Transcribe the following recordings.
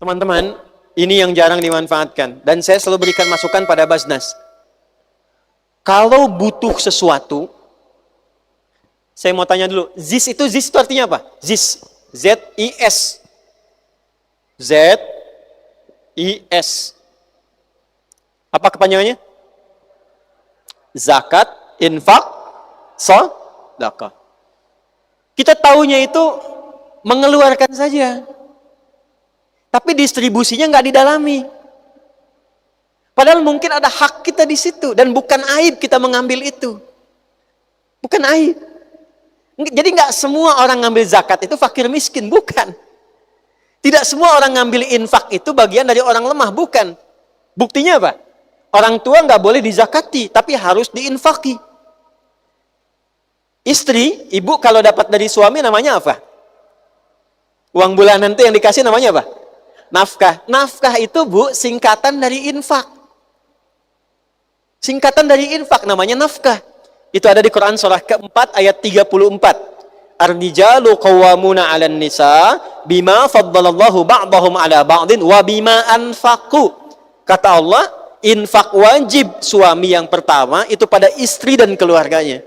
Teman-teman, ini yang jarang dimanfaatkan. Dan saya selalu berikan masukan pada Basnas. Kalau butuh sesuatu, saya mau tanya dulu, ZIS itu artinya apa? ZIS. Z-I-S. Z-I-S. Apa kepanjangannya? Zakat, infak, sedekah. Kita taunya itu mengeluarkan saja. Tapi distribusinya nggak didalami. Padahal mungkin ada hak kita di situ. Dan bukan aib kita mengambil itu. Bukan aib. Jadi nggak semua orang ngambil zakat itu fakir miskin. Bukan. Tidak semua orang ngambil infak itu bagian dari orang lemah. Bukan. Buktinya apa? Orang tua nggak boleh dizakati. Tapi harus diinfaki. Istri, ibu kalau dapat dari suami namanya apa? Uang bulanan itu yang dikasih namanya apa? Nafkah. Nafkah itu, Bu, singkatan dari infak. Singkatan dari infak namanya nafkah. Itu ada di Quran surah keempat ayat 34. Ar-rijalu qawwamuna 'alan nisa bima faddalallahu ba'dahum 'ala ba'din wa bima anfaqu. Kata Allah, infak wajib suami yang pertama itu pada istri dan keluarganya.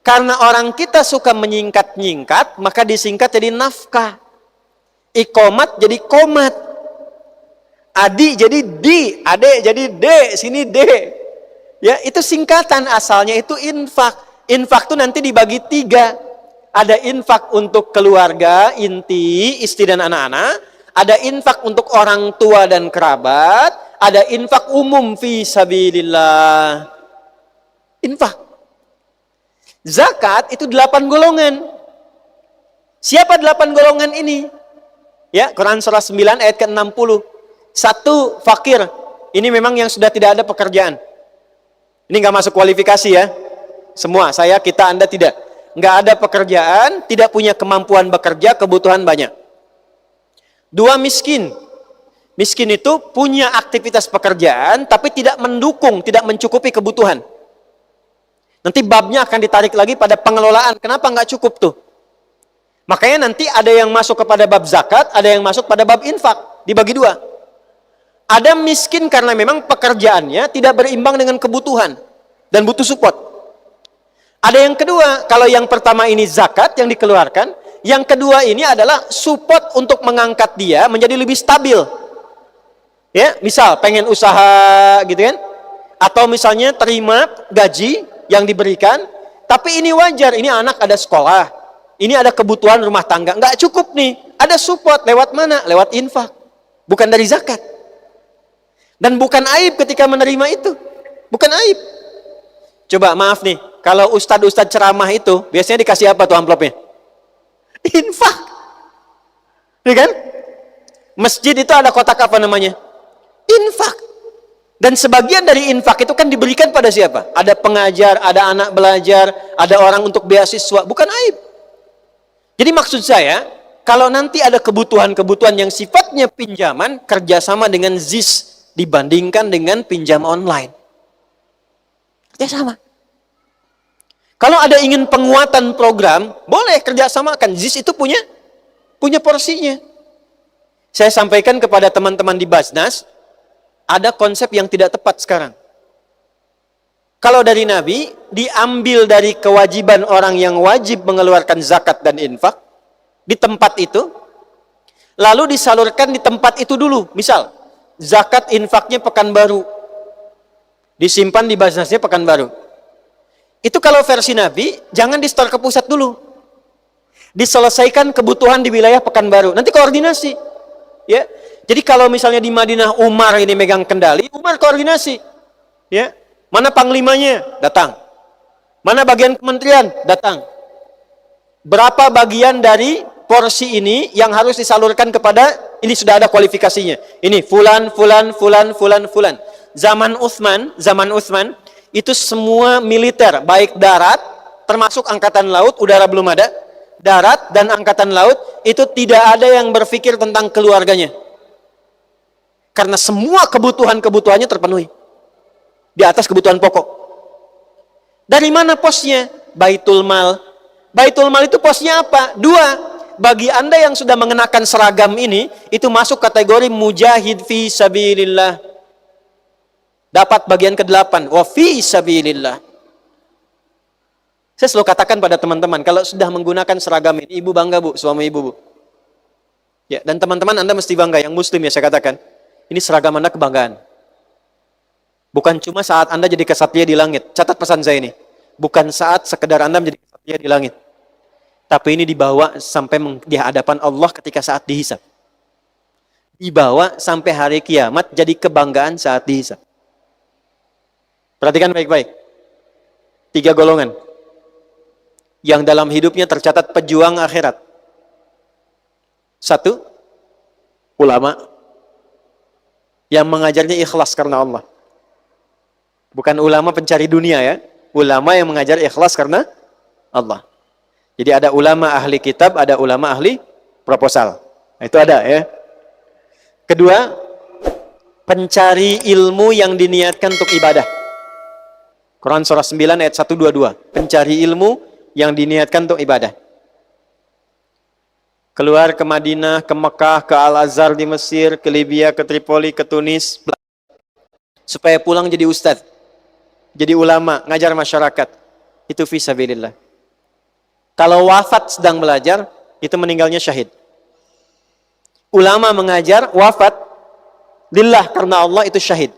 Karena orang kita suka menyingkat-nyingkat, maka disingkat jadi nafkah. Ikomat jadi komat. Adi jadi di, ade jadi de, sini de. Ya, itu singkatan, asalnya itu infak. Infak itu nanti dibagi 3. Ada infak untuk keluarga, inti, istri dan anak-anak. Ada infak untuk orang tua dan kerabat. Ada infak umum fi sabilillah. Infak. Zakat itu 8 golongan. Siapa 8 golongan ini? Ya, Quran surah 9 ayat ke-60. 1, fakir. Ini memang yang sudah tidak ada pekerjaan. Ini nggak masuk kualifikasi ya. Semua, saya, kita, Anda tidak. Nggak ada pekerjaan, tidak punya kemampuan bekerja, kebutuhan banyak. 2, miskin. Miskin itu punya aktivitas pekerjaan, tapi tidak mendukung, tidak mencukupi kebutuhan. Nanti babnya akan ditarik lagi pada pengelolaan. Kenapa nggak cukup tuh? Makanya nanti ada yang masuk kepada bab zakat, ada yang masuk pada bab infak. Dibagi 2. Ada miskin karena memang pekerjaannya tidak berimbang dengan kebutuhan dan butuh support. Ada yang kedua, kalau yang pertama ini zakat yang dikeluarkan, yang kedua ini adalah support untuk mengangkat dia menjadi lebih stabil. Ya, misal pengen usaha gitu kan, atau misalnya terima gaji yang diberikan, tapi ini wajar, ini anak ada sekolah, ini ada kebutuhan rumah tangga, nggak cukup nih, ada support lewat mana? Lewat infak, bukan dari zakat. Dan bukan aib ketika menerima itu. Bukan aib. Coba maaf nih, kalau ustadz-ustadz ceramah itu, biasanya dikasih apa tuh amplopnya? Infak. Ya kan? Masjid itu ada kotak apa namanya? Infak. Dan sebagian dari infak itu kan diberikan pada siapa? Ada pengajar, ada anak belajar, ada orang untuk beasiswa. Bukan aib. Jadi maksud saya, kalau nanti ada kebutuhan-kebutuhan yang sifatnya pinjaman, kerjasama dengan ZIS, dibandingkan dengan pinjam online. Ya sama. Kalau ada ingin penguatan program, boleh kerjasamakan. ZIS itu punya porsinya. Saya sampaikan kepada teman-teman di Basnas, ada konsep yang tidak tepat sekarang. Kalau dari Nabi, diambil dari kewajiban orang yang wajib mengeluarkan zakat dan infak, di tempat itu, lalu disalurkan di tempat itu dulu. Misal, zakat infaknya Pekanbaru, disimpan di Basnasnya Pekanbaru. Itu kalau versi Nabi, jangan di-store ke pusat dulu. Diselesaikan kebutuhan di wilayah Pekanbaru. Nanti koordinasi. Ya. Jadi kalau misalnya di Madinah Umar ini megang kendali, Umar koordinasi. Ya. Mana panglimanya? Datang. Mana bagian kementerian? Datang. Berapa bagian dari porsi ini yang harus disalurkan kepada, ini sudah ada kualifikasinya. Ini fulan. Zaman Utsman itu semua militer, baik darat, termasuk angkatan laut, udara belum ada, darat dan angkatan laut, itu tidak ada yang berpikir tentang keluarganya. Karena semua kebutuhannya terpenuhi. Di atas kebutuhan pokok. Dari mana posnya? Baitul Mal. Baitul Mal itu posnya apa? 2. bagi Anda yang sudah mengenakan seragam ini, itu masuk kategori mujahid fi sabilillah. Dapat bagian ke-8, wa fi sabilillah. Saya selalu katakan pada teman-teman, kalau sudah menggunakan seragam ini, ibu bangga bu, suami ibu bu. Ya, dan teman-teman Anda mesti bangga, yang muslim ya saya katakan. Ini seragam Anda kebanggaan. Bukan cuma saat Anda jadi kesatria di langit. Catat pesan saya ini. Bukan saat sekedar Anda menjadi kesatria di langit. Tapi ini dibawa sampai di hadapan Allah ketika saat dihisab. Dibawa sampai hari kiamat jadi kebanggaan saat dihisab. Perhatikan baik-baik. 3 golongan. Yang dalam hidupnya tercatat pejuang akhirat. 1. Ulama. Yang mengajarnya ikhlas karena Allah. Bukan ulama pencari dunia ya. Ulama yang mengajar ikhlas karena Allah. Jadi ada ulama ahli kitab, ada ulama ahli proposal. Nah, itu ada ya. Kedua, pencari ilmu yang diniatkan untuk ibadah. Quran surah 9 ayat 122. Pencari ilmu yang diniatkan untuk ibadah. Keluar ke Madinah, ke Mekah, ke Al-Azhar di Mesir, ke Libya, ke Tripoli, ke Tunis. Supaya pulang jadi ustadz. Jadi ulama, ngajar masyarakat. Itu fisabilillah. Kalau wafat sedang belajar, itu meninggalnya syahid. Ulama mengajar, wafat, lillah karena Allah, itu syahid.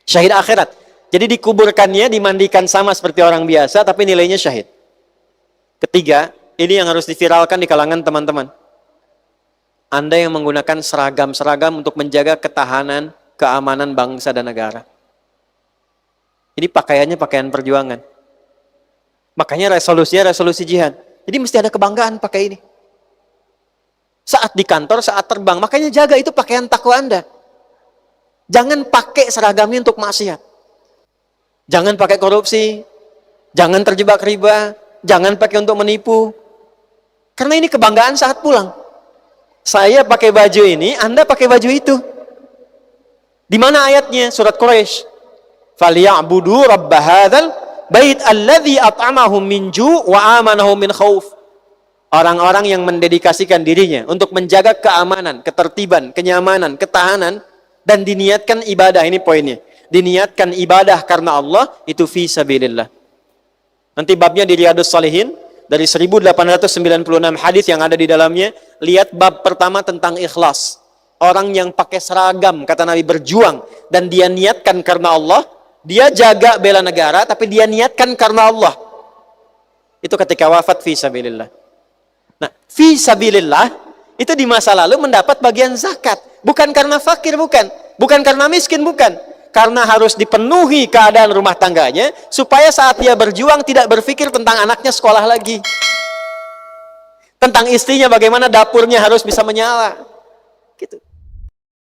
Syahid akhirat. Jadi dikuburkannya, dimandikan sama seperti orang biasa, tapi nilainya syahid. Ketiga, ini yang harus diviralkan di kalangan teman-teman. Anda yang menggunakan seragam-seragam untuk menjaga ketahanan, keamanan bangsa dan negara. Ini pakaiannya pakaian perjuangan. Makanya resolusinya resolusi jihad. Jadi mesti ada kebanggaan pakai ini. Saat di kantor, saat terbang. Makanya jaga itu pakaian takwa Anda. Jangan pakai seragamnya untuk maksiat. Jangan pakai korupsi. Jangan terjebak riba. Jangan pakai untuk menipu. Karena ini kebanggaan saat pulang. Saya pakai baju ini, Anda pakai baju itu. Di mana ayatnya? Surat Quraisy. Falyabudu rabb hadzal bait alladzi at'amahum min ju' wa amanahum min khauf. Orang-orang yang mendedikasikan dirinya untuk menjaga keamanan, ketertiban, kenyamanan, ketahanan dan diniatkan ibadah, ini poinnya. Diniatkan ibadah karena Allah, itu fi sabilillah. Nanti babnya di Riyadhus Shalihin dari 1896 hadis yang ada di dalamnya. Lihat bab pertama tentang ikhlas. Orang yang pakai seragam, kata Nabi, berjuang dan dia niatkan karena Allah. Dia jaga bela negara, tapi dia niatkan karena Allah. Itu ketika wafat fi sabilillah. Nah, fi sabilillah itu di masa lalu mendapat bagian zakat. Bukan karena fakir, bukan. Bukan karena miskin, bukan. Karena harus dipenuhi keadaan rumah tangganya, supaya saat dia berjuang tidak berpikir tentang anaknya sekolah lagi. Tentang istrinya bagaimana dapurnya harus bisa menyala. Gitu.